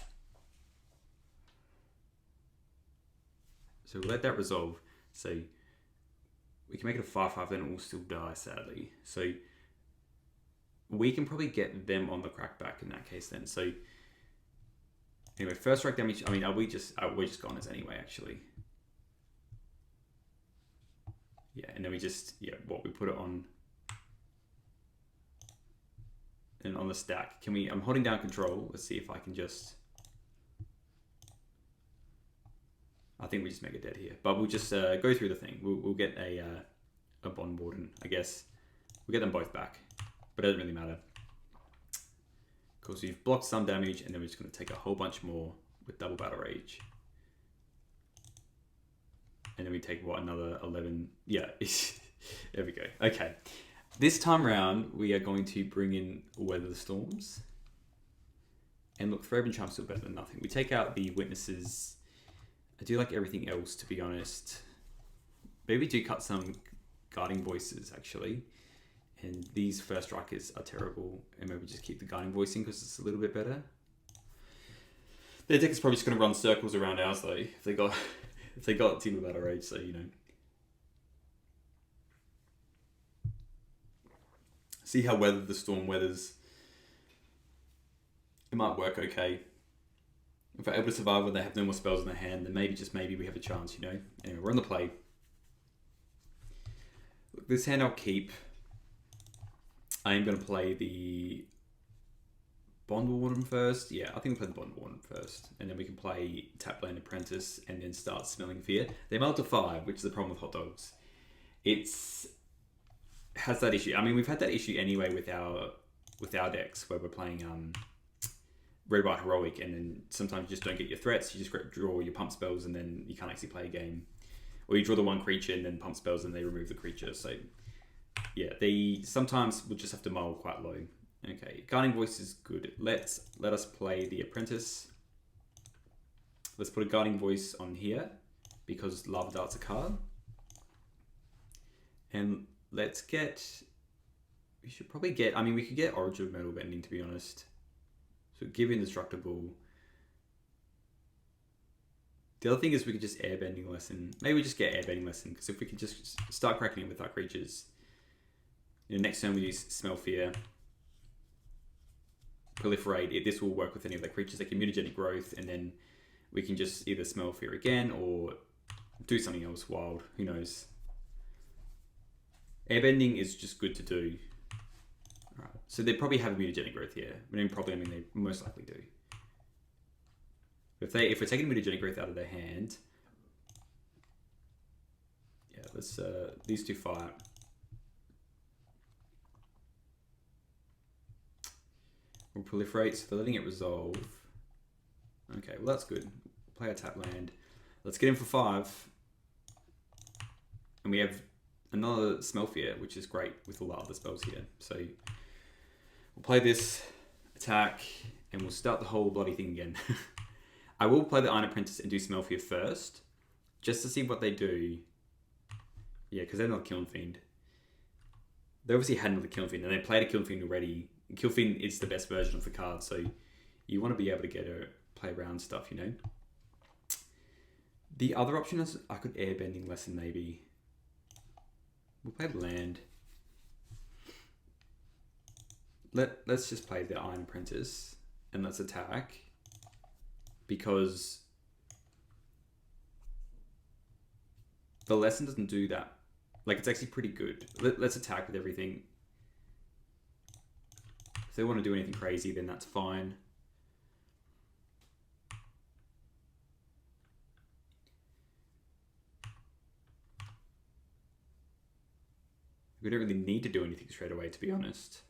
So we'll let that resolve. So we can make it a 5/5, then it will still die, sadly. So we can probably get them on the crackback in that case then. So anyway, first strike damage. I mean, we're just goners anyway, actually. Yeah, and then we just, we put it on. And on the stack, I'm holding down control. Let's see if I can just, I think we just make it dead here. But we'll just go through the thing. We'll get a Bond Warden, I guess. We'll get them both back. But it doesn't really matter. Cool, so you've blocked some damage, and then we're just going to take a whole bunch more with double Battle Rage. And then we take, what, another 11? Yeah, there we go. Okay. This time round, we are going to bring in Weather the Storms. And look, Thraben Charm's still better than nothing. We take out the Witnesses. I do like everything else, to be honest. Maybe we do cut some Guarding Voices, actually. And these first strikers are terrible. And maybe just keep the Guarding Voicing because it's a little bit better. Their deck is probably just going to run circles around ours, though. If they got Team of Battle Rage, so, you know. See how Weather the Storm weathers. It might work okay. If we're able to survive when they have no more spells in their hand, then maybe we have a chance, you know? Anyway, we're on the play. Look, this hand I'll keep. I am going to play the Bond Warden first. Yeah, I think we'll play the Bond Warden first. And then we can play Tap Land Apprentice and then start Smelling Fear. They melt to 5, which is the problem with hot dogs. Has that issue. I mean, we've had that issue anyway with our decks where we're playing red white heroic, and then sometimes you just don't get your threats. You just draw your pump spells, and then you can't actually play a game. Or you draw the one creature and then pump spells, and they remove the creature. So yeah, they sometimes will just have to mull quite low. Okay, Guarding Voice is good. Let us play the Apprentice. Let's put a Guarding Voice on here because Lava Dart's a card. And let's get... We should probably get... I mean, we could get Origin of Metal Bending, to be honest. So give Indestructible. The other thing is we could just Airbending Lesson. Maybe we just get Airbending Lesson, because if we could just start cracking it with our creatures. Next turn we use Smell Fear. Proliferate. This will work with any of the creatures like Mutagenic Growth, and then we can just either Smell Fear again or do something else wild. Who knows? Airbending is just good to do. Alright, so they probably have a Mutagenic Growth here. I mean, they most likely do. If we're taking Mutagenic Growth out of their hand, yeah, let's these two fight. We'll proliferate, so they're letting it resolve. Okay, well that's good. Play a tap land. Let's get in for 5. And we have another Smell Fear, which is great with all the other spells here. So we'll play this, attack, and we'll start the whole bloody thing again. I will play the Iron Apprentice and do Smell Fear first, just to see what they do. Yeah, because they're not Kiln Fiend. They obviously had another Kiln Fiend, and they played a Kiln Fiend already. Kiln Fiend is the best version of the card, so you want to be able to play around stuff, you know? The other option is I could Airbending Lesson, maybe. We'll play land. Let's just play the Iron Apprentice, and let's attack. Because the lesson doesn't do that. Like, it's actually pretty good. Let's attack with everything. If they want to do anything crazy, then that's fine. We don't really need to do anything straight away, to be honest.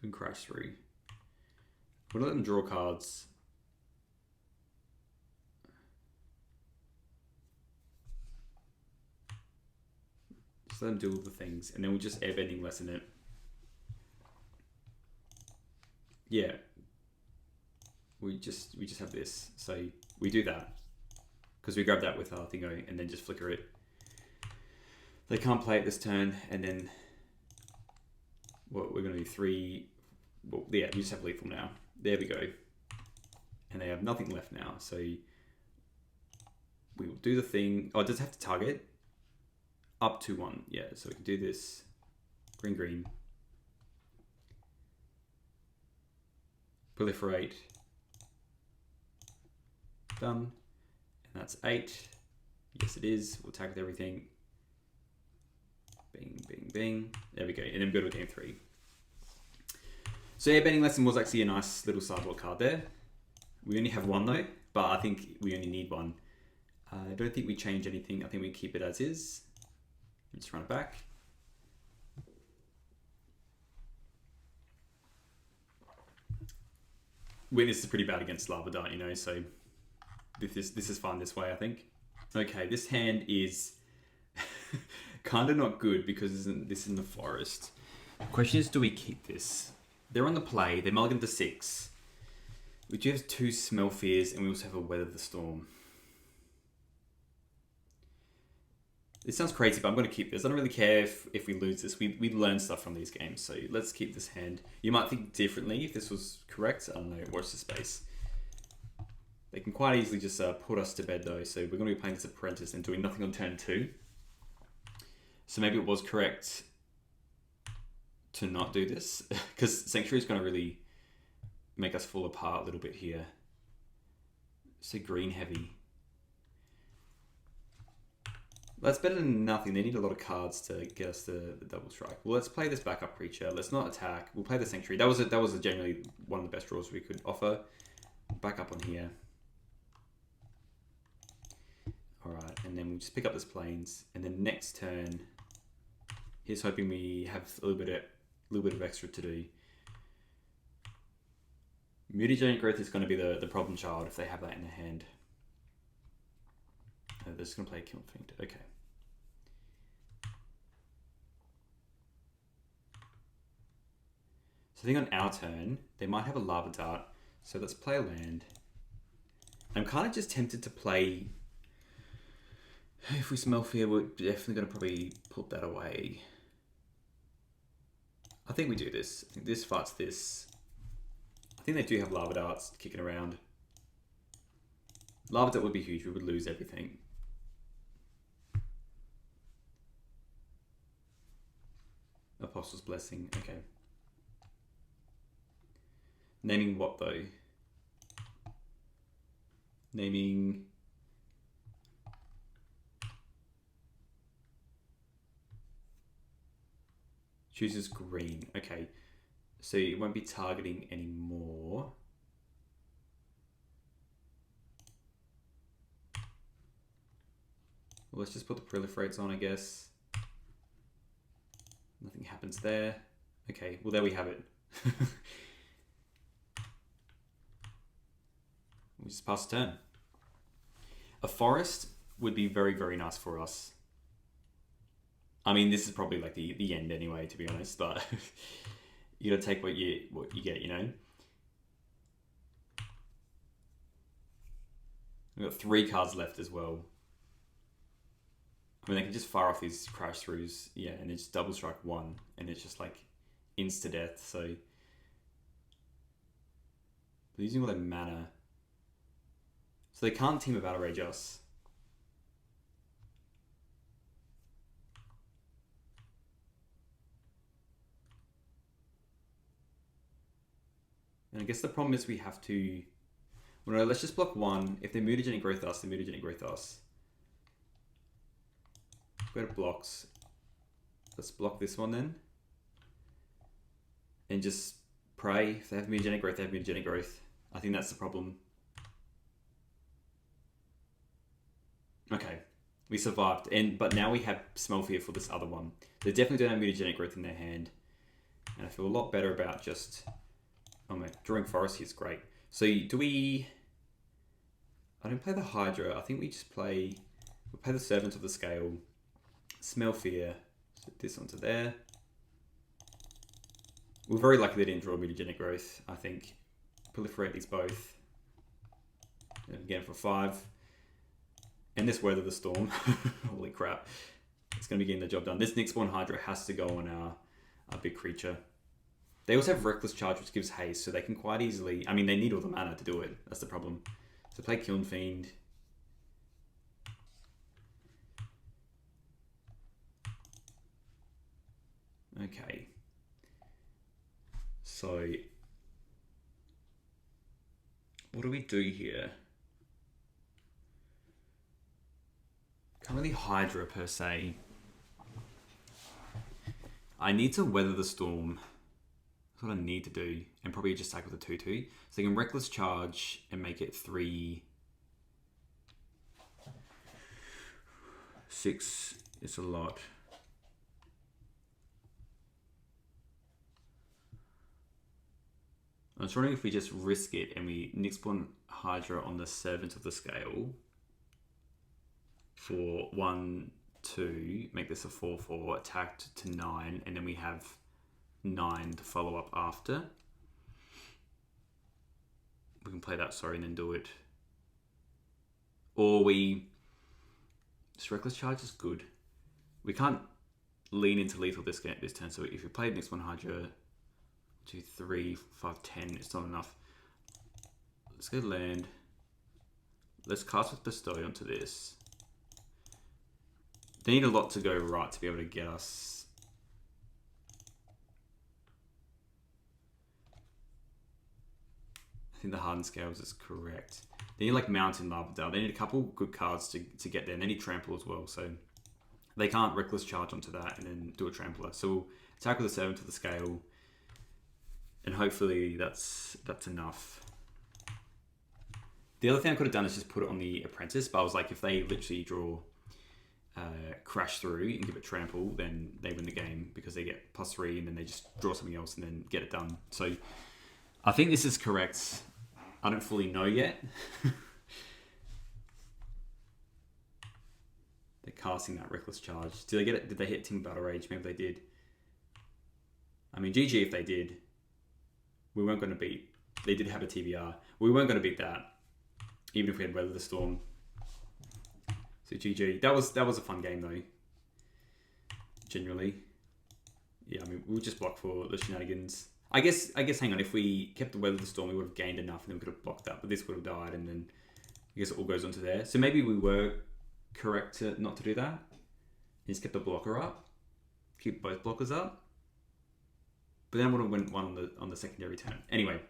We can crash through. We'll let them draw cards. Just let them do all the things, and then we'll just Airbending Lesson it. Yeah. We just have this. So we do that. Because we grab that with our thingo and then just flicker it. They can't play it this turn, and then what we're gonna do 3. Well, yeah, we just have lethal now. There we go. And they have nothing left now, so we will do the thing. Oh, it does have to target up to 1. Yeah, so we can do this. Green, green. Proliferate. Done. And that's 8. Yes, it is. We'll attack with everything. Bing, bing, bing. There we go. And then go to game 3. So Airbending Lesson was actually a nice little sideboard card there. We only have 1 though, but I think we only need 1. I don't think we change anything. I think we keep it as is. Just run it back. Witness is pretty bad against Lava Dart, you know, so this is fine this way, I think. Okay, this hand is kind of not good because this is in the forest. The question is, do we keep this? They're on the play. They're mulligan to 6. We do have 2 Smell Fears, and we also have a Weather the Storm. This sounds crazy, but I'm going to keep this. I don't really care if we lose this. We learn stuff from these games, so let's keep this hand. You might think differently if this was correct. I don't know. Watch the space. They can quite easily just put us to bed, though, so we're going to be playing this Apprentice and doing nothing on turn 2. So maybe it was correct to not do this, because Sanctuary is going to really make us fall apart a little bit here. So green heavy. That's better than nothing. They need a lot of cards to get us the double strike. Well, let's play this backup creature. Let's not attack. We'll play the Sanctuary. That was generally one of the best draws we could offer. Back up on here. All right, and then we'll just pick up this Plains, and then next turn, here's hoping we have a little bit of extra to do. Mutagenic Growth is going to be the problem child if they have that in their hand. Oh, they're just going to play Kiln Fiend. Okay. So I think on our turn, they might have a Lava Dart. So let's play a land. I'm kind of just tempted to play... If we smell fear, we're definitely going to probably put that away. I think we do this. I think this fights this. I think they do have Lava Darts kicking around. Lava Dart would be huge. We would lose everything. Apostle's Blessing. Okay. Naming what though? Naming... Chooses green. Okay. So it won't be targeting anymore. Well, let's just put the proliferates on, I guess. Nothing happens there. Okay, well there we have it. We just pass the turn. A forest would be very, very nice for us. I mean, this is probably like the end anyway, to be honest, but you gotta take what you get, you know? We've got 3 cards left as well. I mean, they can just fire off these crash throughs, yeah, and it's double strike 1, and it's just like insta death, so they're using all their mana. So they can't team a Battle Rage us. And I guess the problem is we have to... Well, no, let's just block 1. If they Mutagenic Growth us, they Mutagenic Growth us. Go to blocks. Let's block this one then. And just pray. If they have Mutagenic Growth, they have Mutagenic Growth. I think that's the problem. Okay. We survived. But now we have Smell Fear for this other one. They definitely don't have Mutagenic Growth in their hand. And I feel a lot better about just... Oh my, drawing forest here is great. So do we... I don't play the Hydra. I think we just play... We'll play the Servant of the Scale. Smell Fear. Set this onto there. We're very lucky they didn't draw Mutagenic Growth, I think. Proliferate these both. And again for 5. And this Weather the Storm. Holy crap. It's going to be getting the job done. This Nyx Spawn Hydra has to go on our big creature. They also have Reckless Charge, which gives haste, so they can quite easily... I mean, they need all the mana to do it. That's the problem. So play Kiln Fiend. Okay. So... What do we do here? Can't really Hydra, per se. I need to Weather the Storm. That's what I need to do, and probably just tackle the 2/2. So you can Reckless Charge and make it 3. 6 is a lot. I was wondering if we just risk it and we Nyx Spawn Hydra on the Servant of the Scale for 1, 2, make this a 4/4, attacked to 9, and then we have 9 to follow up after. We can play that, sorry, and then do it. Or we... This Reckless Charge is good. We can't lean into lethal this turn, so if you play Nyx Spawn Hydra 2, 3, 5, 10, it's not enough. Let's go land. Let's cast with Bestow onto this. They need a lot to go right to be able to get us. I think the Hardened Scales is correct. They need like Mountain Lava Dale. They need a couple good cards to get there. And they need Trample as well. So they can't Reckless Charge onto that and then do a Trampler. So we'll attack with the Servant of the Scale. And hopefully that's enough. The other thing I could have done is just put it on the Apprentice. But I was like, if they literally draw Crash through and give it Trample, then they win the game because they get +3 and then they just draw something else and then get it done. So I think this is correct. I don't fully know yet. They're casting that Reckless Charge. Did they get it? Did they hit Team Battle Rage? Maybe they did. I mean, GG if they did. We weren't going to beat... They did have a TBR. We weren't going to beat that. Even if we had Weather the Storm. So GG. That was a fun game though. Generally. Yeah, I mean, we'll just block for the shenanigans. I guess, hang on, if we kept the Weather the Storm, we would have gained enough and then we could have blocked that. But this would have died and then I guess it all goes onto there. So maybe we were correct not to do that. And just kept the blocker up. Keep both blockers up. But then I would have went one on the secondary turn. Anyway.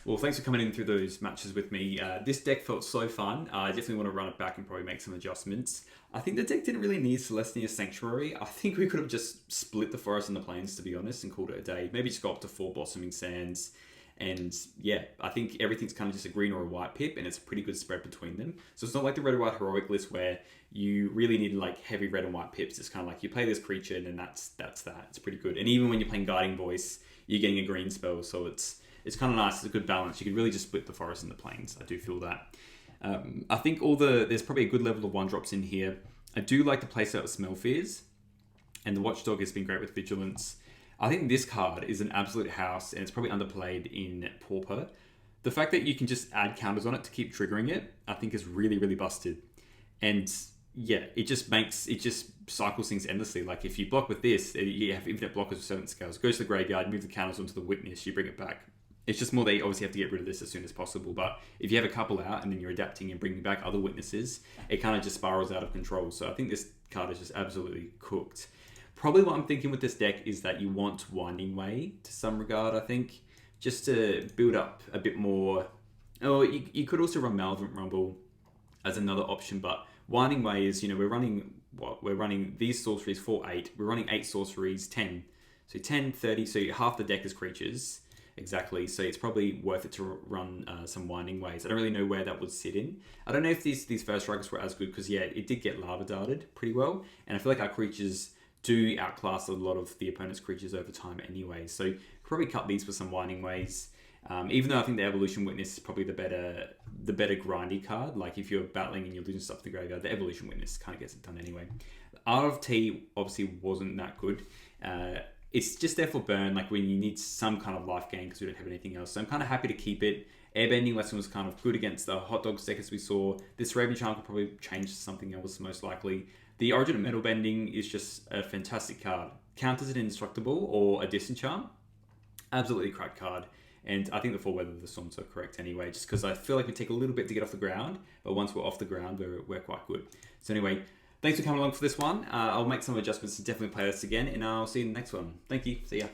Well, thanks for coming in through those matches with me. This deck felt so fun. I definitely want to run it back and probably make some adjustments. I think the deck didn't really need Selesnya Sanctuary. I think we could have just split the forest and the plains, to be honest, and called it a day. Maybe just go up to 4 Blossoming Sands. And yeah, I think everything's kind of just a green or a white pip, and it's a pretty good spread between them. So it's not like the red or white heroic list where you really need like heavy red and white pips. It's kind of like you play this creature and then that's that. It's pretty good. And even when you're playing Guiding Voice, you're getting a green spell, so it's kind of nice. It's a good balance. You could really just split the forest and the plains. I do feel that. I think there's probably a good level of 1-drops in here. I do like the playset of Smell Fears, and the Watchdog has been great with Vigilance. I think this card is an absolute house, and it's probably underplayed in Pauper. The fact that you can just add counters on it to keep triggering it, I think is really, really busted. And yeah, it just cycles things endlessly. Like if you block with this, you have infinite blockers with 7 scales. Goes to the graveyard, move the counters onto the Witness, you bring it back. It's just more that you obviously have to get rid of this as soon as possible. But if you have a couple out and then you're adapting and bringing back other Witnesses, it kind of just spirals out of control. So I think this card is just absolutely cooked. Probably what I'm thinking with this deck is that you want Winding Way to some regard, I think. Just to build up a bit more... Oh, you could also run Malevolent Rumble as another option, but Winding Way is, we're running what? We're running these sorceries 4-8. We're running 8 sorceries, 10. So 10, 30, so half the deck is creatures. Exactly, so it's probably worth it to run some Winding Ways. I don't really know where that would sit in. I don't know if these first strikers were as good, because yeah, it did get lava darted pretty well, and I feel like our creatures do outclass a lot of the opponent's creatures over time anyway. So probably cut these for some Winding Ways. Even though I think the Evolution Witness is probably the better grindy card. Like if you're battling and you're losing stuff to the graveyard, the Evolution Witness kind of gets it done anyway. Art of Tea obviously wasn't that good. It's just there for burn, like when you need some kind of life gain because we don't have anything else. So I'm kind of happy to keep it. Airbending Lesson was kind of good against the Hot Dogz deck as we saw. This Raven Charm could probably change to something else most likely. The Origin of Metal Bending is just a fantastic card. Counters an Indestructible or a Disenchant. Absolutely cracked card. And I think the 4 Weather the Storms are correct anyway, just because I feel like we take a little bit to get off the ground, but once we're off the ground, we're quite good. So anyway, thanks for coming along for this one. I'll make some adjustments to definitely play this again, and I'll see you in the next one. Thank you. See ya.